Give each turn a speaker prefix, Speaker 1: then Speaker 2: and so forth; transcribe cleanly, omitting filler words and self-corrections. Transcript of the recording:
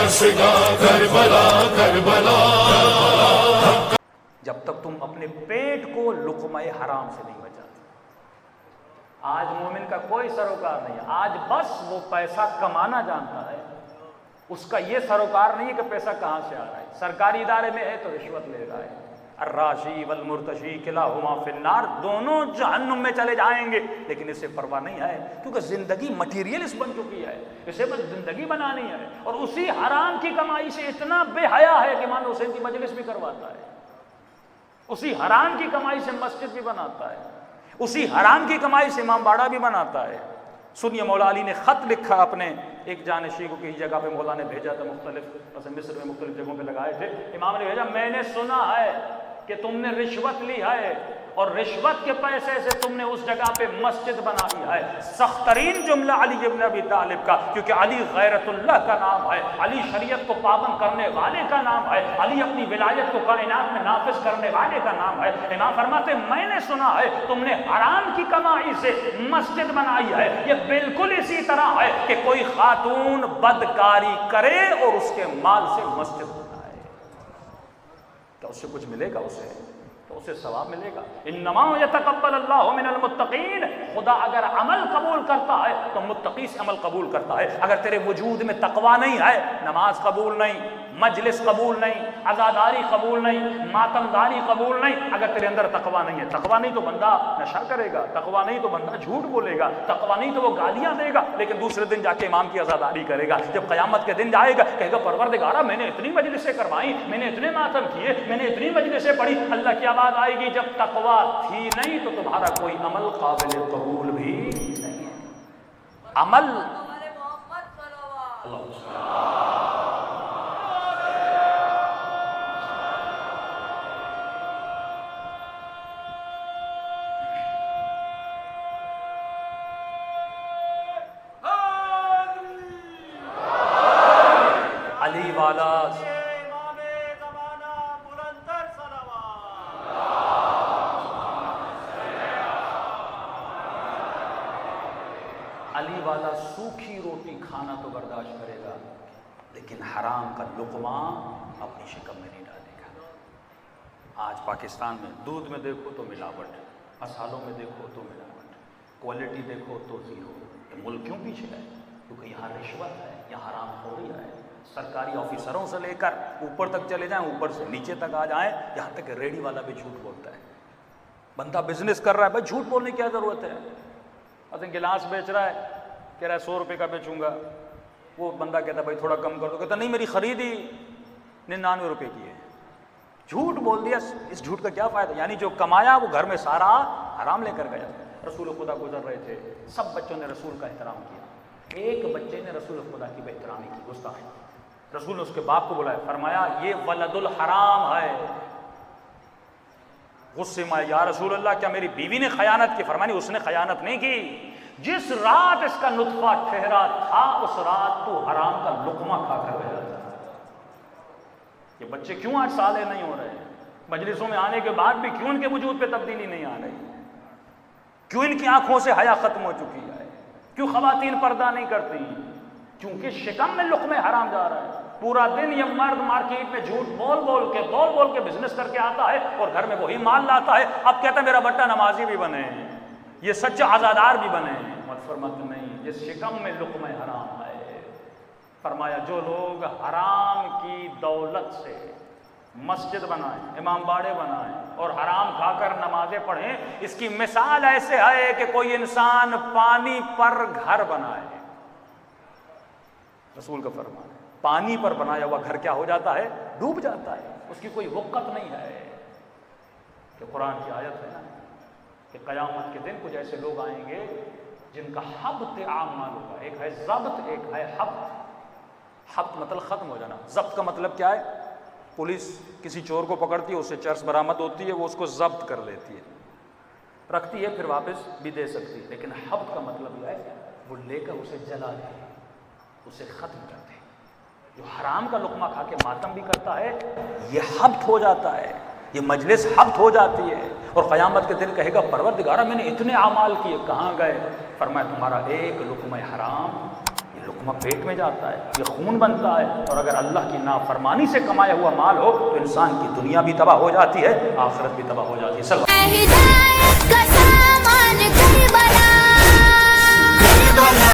Speaker 1: بس گا کربلا کربلا.
Speaker 2: جب تک تم اپنے پیٹ کو لقمہ حرام سے نہیں بچاتے. آج مومن کا کوئی سروکار نہیں ہے. آج بس وہ پیسہ کمانا جانتا ہے. اس کا یہ سروکار نہیں ہے کہ پیسہ کہاں سے آ رہا ہے. سرکاری ادارے میں ہے تو رشوت لے رہا ہے. الراشی والمرتشی کلاہما فی النار، دونوں جہنم میں چلے جائیں گے. لیکن اسے پرواہ نہیں ہے کیونکہ زندگی مٹیریلسٹ بن چکی ہے. اسے بس زندگی بنانی ہے. اور اسی حرام کی کمائی سے اتنا بے حیا ہے کہ امام حسین کی مجلس بھی کرواتا ہے. اسی حرام کی کمائی سے مسجد بھی بناتا ہے. اسی حرام کی کمائی سے امام باڑہ بھی بناتا ہے. سنیے مولا علی نے خط لکھا اپنے ایک جانشین کو، کسی جگہ پہ مولا نے بھیجا تھا، مختلف مثلا مصر میں مختلف جگہوں پہ لگائے تھے. امام نے بھیجا، میں نے سنا ہے کہ تم نے رشوت لی ہے اور رشوت کے پیسے سے تم نے اس جگہ پہ مسجد بنائی ہے. سخت ترین جملہ علی ابن ابی طالب کا، کیونکہ علی غیرت اللہ کا نام ہے، علی شریعت کو پابند کرنے والے کا نام ہے، علی اپنی ولایت کو کائنات میں نافذ کرنے والے کا نام ہے. امام فرماتے میں نے سنا ہے تم نے حرام کی کمائی سے مسجد بنائی ہے. یہ بالکل اسی طرح ہے کہ کوئی خاتون بدکاری کرے اور اس کے مال سے مسجد بنائے. کیا اس سے کچھ ملے گا؟ تو اسے ثواب ملے گا. انما یتقبل اللہ من المتقین. خدا اگر عمل قبول کرتا ہے تو متقی سے عمل قبول کرتا ہے. اگر تیرے وجود میں تقوی نہیں ہے، نماز قبول نہیں، مجلس قبول نہیں، عزاداری قبول نہیں، ماتمداری قبول نہیں. اگر تیرے اندر تقوی نہیں ہے، تقوی نہیں تو بندہ نشہ کرے گا، تقوی نہیں تو بندہ جھوٹ بولے گا، تقوی نہیں تو وہ گالیاں دے گا، لیکن دوسرے دن جا کے امام کی عزاداری کرے گا. جب قیامت کے دن جائے گا کہے گا پروردگارا میں نے اتنی مجلسیں کروائی، میں نے اتنے ماتم کیے، میں نے اتنی مجلسیں پڑھی. اللہ کی آواز آئے گی جب تقوی تھی نہیں تو تمہارا کوئی عمل قابل قبول بھی نہیں ہے. عمل علی والا علی والا سوکھی روٹی کھانا تو برداشت کرے گا لیکن حرام کا لقمہ اپنی شکم میں نہیں ڈالے گا. آج پاکستان میں دودھ میں دیکھو تو ملاوٹ، مسالوں میں دیکھو تو ملاوٹ، کوالٹی دیکھو تو زیرو. یہ ملک کیوں پیچھے ہے؟ کیونکہ یہاں رشوت ہے، یہاں حرام خوری ہے. سرکاری آفیسروں سے لے کر اوپر تک چلے جائیں، اوپر سے نیچے تک آ جائیں، یہاں تک کہ ریڑھی والا بھی جھوٹ بولتا ہے. بندہ بزنس کر رہا ہے، بھائی جھوٹ بولنے کی کیا ضرورت ہے؟ گلاس بیچ رہا ہے، کہہ رہا ہے 100 روپے کا بیچوں گا. وہ بندہ کہتا ہے بھائی تھوڑا کم کر دو، کہتا نہیں میری خرید ہی 99 روپے کی ہے. جھوٹ بول دیا. اس جھوٹ کا کیا فائدہ؟ یعنی جو کمایا وہ گھر میں سارا حرام لے کر گیا. رسول خدا گزر رہے تھے، سب بچوں نے رسول کا احترام کیا. ایک بچے نے رسول خدا کی بے احترامی کی، گستاخی. رسول نے اس کے باپ کو بلایا، فرمایا یہ ولد الحرام ہے. غصے میں یا رسول اللہ کیا میری بیوی نے خیانت کی؟ فرمایا نہیں، اس نے خیانت نہیں کی. جس رات اس کا نطفہ ٹھہرا تھا اس رات تو حرام کا لقمہ کھا کر گیا تھا. یہ بچے کیوں آج صالح نہیں ہو رہے ہیں؟ مجلسوں میں آنے کے بعد بھی کیوں ان کے وجود پہ تبدیلی نہیں آ رہی؟ کیوں ان کی آنکھوں سے حیا ختم ہو چکی ہے؟ کیوں خواتین پردہ نہیں کرتی؟ کیونکہ شکم میں لقمہ حرام جا رہا ہے. پورا دن یہ مرد مارکیٹ میں جھوٹ بول کے بزنس کر کے آتا ہے اور گھر میں وہی مال لاتا ہے. اب کہتا ہے میرا بٹا نمازی بھی بنے، یہ سچا عزادار بھی بنے. فرماتے نہیں، جس شکم میں لقمہ حرام ہے. فرمایا جو لوگ حرام کی دولت سے مسجد بنائیں، امام باڑے بنائیں اور حرام کھا کر نمازیں پڑھیں، اس کی مثال ایسے ہے کہ کوئی انسان پانی پر گھر بنائے. رسول کا فرمان ہے پانی پر بنایا ہوا گھر کیا ہو جاتا ہے؟ ڈوب جاتا ہے. اس کی کوئی وقت نہیں ہے. کہ قرآن کی آیت ہے نا کہ قیامت کے دن کچھ ایسے لوگ آئیں گے جن کا حبط اعمال ہوگا. ایک ہے ضبط، ایک ہے حبط. حبط مطلب ختم ہو جانا. ضبط کا مطلب کیا ہے؟ پولیس کسی چور کو پکڑتی ہے، اس سے چرس برآمد ہوتی ہے، وہ اس کو ضبط کر لیتی ہے، رکھتی ہے، پھر واپس بھی دے سکتی ہے. لیکن حبط کا مطلب یہ ہے وہ لے کر اسے جلا دے، اسے ختم کر دے. جو حرام کا لقمہ کھا کے ماتم بھی کرتا ہے یہ حبط ہو جاتا ہے، یہ مجلس حبط ہو جاتی ہے. اور قیامت کے دن کہے گا پروردگارا میں نے اتنے اعمال کیے، کہاں گئے؟ فرمایا تمہارا ایک لقمہ حرام یہ لقمہ پیٹ میں جاتا ہے، یہ خون بنتا ہے، اور اگر اللہ کی نافرمانی سے کمایا ہوا مال ہو تو انسان کی دنیا بھی تباہ ہو جاتی ہے، آخرت بھی تباہ ہو جاتی ہے۔